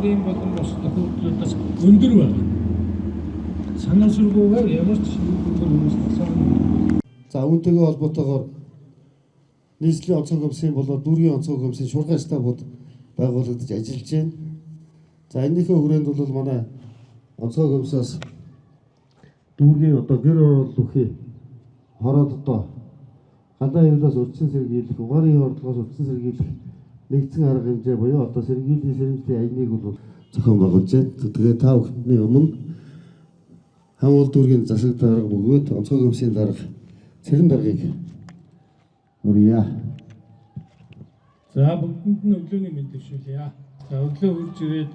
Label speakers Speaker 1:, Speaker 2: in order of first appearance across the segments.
Speaker 1: Монголын болон бус тохиолдлуудаас өндөр байна. Санаасургүйгээр ямар ч шийдвэр хүмүүс тасaalна.
Speaker 2: За үүнтэйгээ холбоотойгоор нийслэлийн онцгой комиссын болоод дүүргийн онцгой комиссын шуургай штабууд байгуулагдаж ажиллаж байна. За энэхээ хүрээнд бол манай онцгой комиссаас дүүргийн одоо гэр оролт үхий хороод одоо галаа явлаас урьдчилан сэргийлэх, угаарын хордлогоос урьдчилан сэргийлэх нэгдсэн арга хэмжээ буюу одоо сэргийллийн сэрэмжлийн аяныг бол зохион байгуулж байна. Тэгээд та бүхний өмнө хамуул дүүргийн засаг дарга бөгөөд онцгой комиссын дарга цэрэн даргыг өрье.
Speaker 1: За бүгдэнд нь өглөөний мэндэгшүүлье. За өглөө хурж ирээд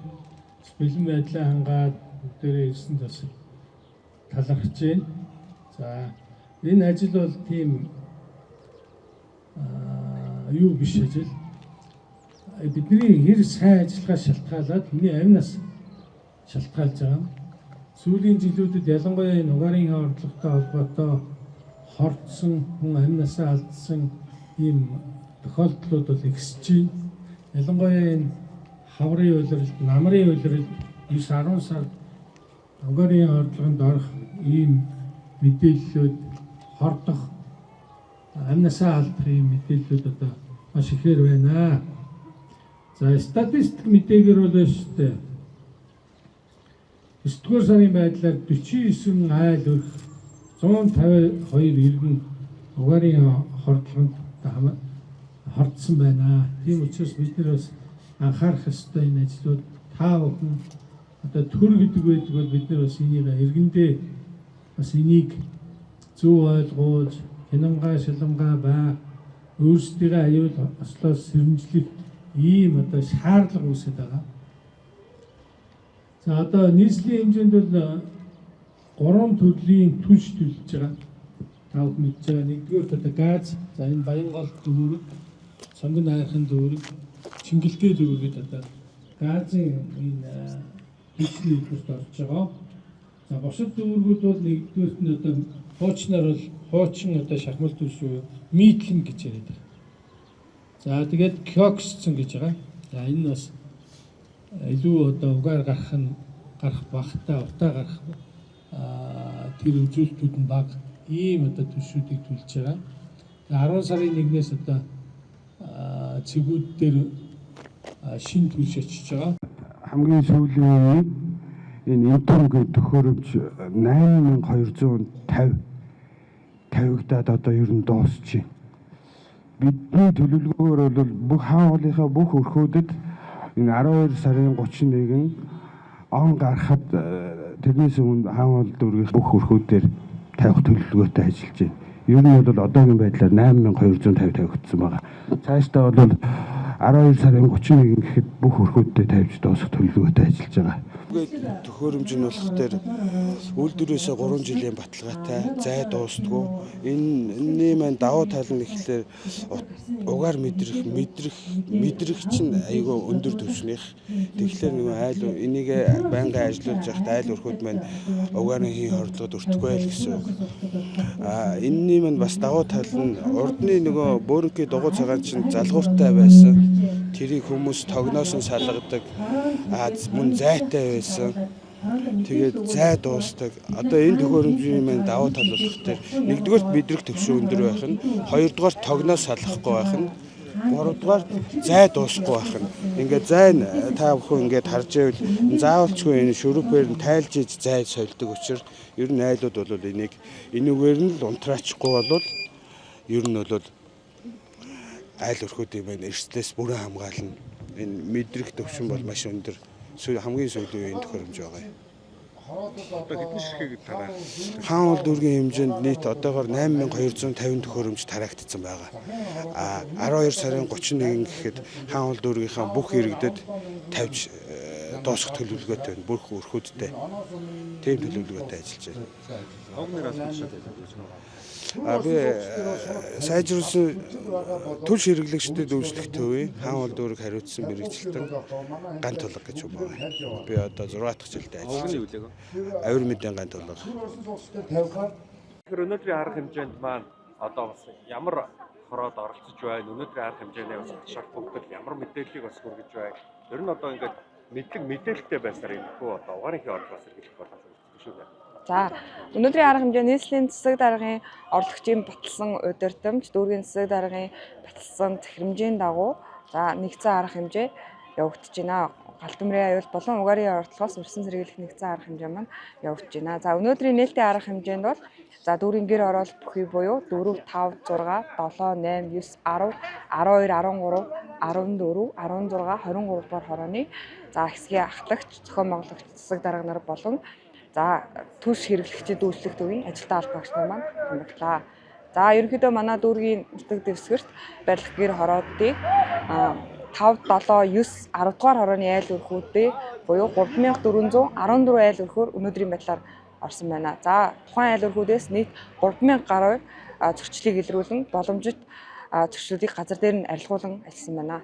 Speaker 1: бэлэн байдлаа хангаад бүгдээрээ ирсэн тас талархаж байна. За энэ ажил бол тийм юу биш ажил. Бидний хэр сайн ажиллагаа шалтгаалаад хүний амнаас шалтгаалж байгаа. Сүүлийн жилүүдэд ялангуяа энэ угаарын хордлоготой холбоотой хордсон, хүн амнаасаа алдсан ийм тохиолдлууд бол ихсэж байна. Ялангуяа энэ хаврын улиралд, намрын улиралд 9-10 сар угаарын хордлогонд орох ийм мэдээллүүд хордох, амнаасаа алдах ийм мэдээллүүд одоо маш ихээр байна. За статистик мэдээгээр бол шүү дээ. 9-р сарын байдлаар 49 айл өрх 152 иргэн угаарын хордлогонд хордсон байна. Тийм учраас бид нар бас анхаарах ёстой энэ ажлууд та бүхэн одоо төр гэдэг байдаг бол бид нар бас энийг иргэндээ бас энийг зөв ойлгуулж хянамгай шаламгай ба өөрсдийнхээ аюул ослоос сэрэмжлэх ийм одоо шаардлага үүсэж байгаа. За одоо нийслэлийн хэмжээнд бол 3 төрлийн түлш төлж байгаа. Та бүхэн мэдж байгаа. Нэгдүгээр одоо газ, за энэ Баянгол дүүрэг, Сонгон айрхан дүүрэг, Чингэлтэй дүүргэд одоо газын энэ төлөвийн хэлбэрт орж байгаа. За бусад дүүргүүд бол нэгдүгээрт нь одоо хуучнаар бол хуучин одоо шахмал түлш уу митлэн гэж яриад байгаа. За тэгээд коксцэн гэж байгаа. За энэ бас илүү одоо угаар гарах багтаа утаа гарах тэр үзүүлэлтүүд нь баг ийм одоо төсвүүдийг төлж байгаа. 10 сарын 1-ээс одоо цэгүүд дээр шин төлж очиж байгаа.
Speaker 3: Хамгийн сүүлийн энэ интернет төхөөрөмж 8250 тавигдаад одоо ер нь дуусч байна. Бидний төлөвлөгөөр бол бүх хаан уулынхаа бүх өрхөөдөд энэ 12 сарын 31-нд он гарахад тэрнээс өмнө хаан уул дүүргийн бүх өрхүүдээр тавих төлөвлөгөөтэй ажиллаж байна. Ер нь бол одоогийн байдлаар 8250 тавигдсан байгаа. Цаашдаа бол 12 сарын 31 гэхэд бүх өрхүүдтэй тавьж дуусгах төлөвлөгөөтэй ажиллаж байгаа. Төхөөрөмж нь болох дээр үйлдвэрээсээ 3 жилийн баталгаатай зай дуустгүй. Энэний маань давуу тал нь ихлээр угаар мэдрэх чинь айгүй өндөр түвшнийх. Тэгэхээр нөгөө айл энийг байнга ажиллуулж явахад айл өрхүүд маань угаарын хийн хордлогод өртөхгүй байл гэсэн үг. Энэний маань бас давуу тал нь урдны нөгөө бөөрөнхий дугуй цагаан чинь залгууртай байсан. Тэрийг хүмүүс тогноос нь салгадаг. Мөн зайтай байсан. Тэгээд зай дуустдаг. Одоо энэ төхөөрөмжийн маань давуу тал болох дээр нэгдүгээрт мэдрэх төвшин өндөр байх нь, хоёрдугаарт тогноос салгахгүй байх нь, гуравдугаарт зай дуусахгүй байх нь. Ингээд зай та бүхэн ингээд харж байвал заавалчгүй энэ шүрүүпээр нь тайлж иж зай сольдог учраас ер нь айлууд бол энэгээр нь л унтраачгүй болвол ер нь бол айл өрхүүдийн маань эрсдлээс бүрэн хамгаална. Энэ мэдрэх төвшин бол маш өндөр. Хамгийн сүүлийн үеийн төхөөрөмж байгаа юм. Одоо хэдэн ширхэг тараа? Хаан уул дүүргийн хэмжээнд нийт одоогоор 8250 төхөөрөмж тараагдсан байгаа. 12 сарын 31 гэхэд хаан уул дүүргийнхаа бүх иргэдэд тавьж дуусгах төлөвлөгөөтэй байна. Бүх өрхүүдтэй. Тийм төлөвлөгөөтэй ажиллаж байна. Хогныг албачлаад байна. Би сайжруулсан түлш хэрэглэгчдэд үйлчлэгтэй үе хаан уул дүүрэг хариуцсан мэрэгчлэлтэн ган тулга гэж юм байна. Би одоо 6 дахь жилдээ ажиллаж байна. Авир мэдэн ган тулга.
Speaker 4: Тэгэхээр өнөөдрийн арга хэмжээнд маань одоо бас ямар хороод оролцож байна? Өнөөдрийн арга хэмжээний бас шарт бүгд ямар мэдээллийг бас хүргэж байна? Ер нь одоо ингээд мэдээлэлтэй байсаар энэ хөө одоо угаарын хий орлогоос эргэлэх боломж өгдөг шүү дээ.
Speaker 5: За өнөөдрийн арга хэмжээ нийслэлийн засаг даргын орлогчийн баталсан удирдамж, дүүргийн засаг даргын баталсан захирамжийн дагуу за нэгдсэн арга хэмжээ явагдаж байна. Галтүмрийн аюул болон угаарын орлогоос өрсөн сэргийлэх нэгдсэн арга хэмжээ маань явагдаж байна. За өнөөдрийн нээлтийн арга хэмжээнд бол за дүүргийн гэр хороолт бүхий буюу 4, 5, 6, 7, 8, 9, 10, 12, 13, 14, 16, 23 дугаар хорооны за хэсгийн ахлагч, зохион байгуулагч засаг дарга нар болон за түлш хэрэглэгчид үйлчлэх төвийн ажилтан албаагч нар маань хамраглаа. За ерөнхийдөө манай дүүргийн нутаг дэвсгэрт барилах гэр хороодыг 5, 7, 9, 10 дугаар хорооны айл өрхүүдээ буюу 3414 айл өрхөөр өнөөдрийн байдлаар орсон байна. За тухайн айл өрхүүдээс нийт 3000 гаруй зөрчлийг илрүүлэн боломжит зөрчлүүдийг газар дээр нь арилгуулan ажилласан байна.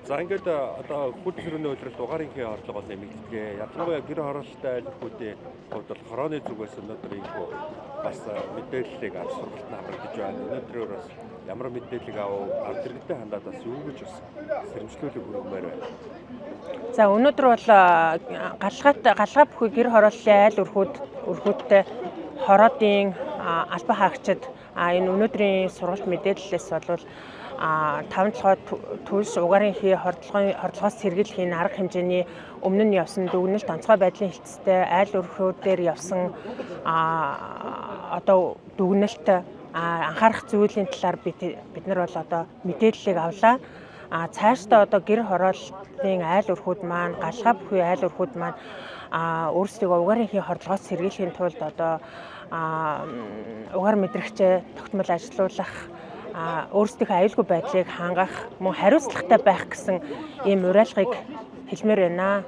Speaker 4: За ингээд одоо хөл төрөний үйлрэлт угаарын хий орлого бол нэмэгддэг. Ялангуяа гэр хороолттой айлхуудын хувьд бол хорооны зүгээс өнөөдөр ийхүү бас мэдээллийг авч сургалтанд хамрагдаж байна. Өнөөдрөөр бас ямар мэдээллийг авч иргэдэд хандаад бас юу гэж бас сэрэмжлүүлэг хүргэмээр байна.
Speaker 6: За өнөөдөр бол галгаа бүхий гэр хорооллын айл өрхүүдтэй хороодын албан хаагчид энэ өнөөдрийн сургалт мэдээллээс бол 5 төлс угаарын хий хордлогоос сэргийлэх арга хэмжээний өмнө нь явсан дүгнэлт онцгой байдлын хилцтэй айл өрхүүдээр явсан одоо дүгнэлт анхаарах зүйлийн талаар бид нар бол одоо мэдээллийг авлаа. Цаашдаа одоо гэр хорооллын айл өрхүүд маань галгаа бүхий айл өрхүүд маань өөрсдөө угаарын хий хордлогоос сэргийлэхийн тулд одоо угаар мэдрэгчээ тогтмол ажилуулах өөрсдийнхөө аюулгүй байдлыг хангах мөн хариуцлагатай байх гэсэн ийм уриалгыг хэлмээр байна.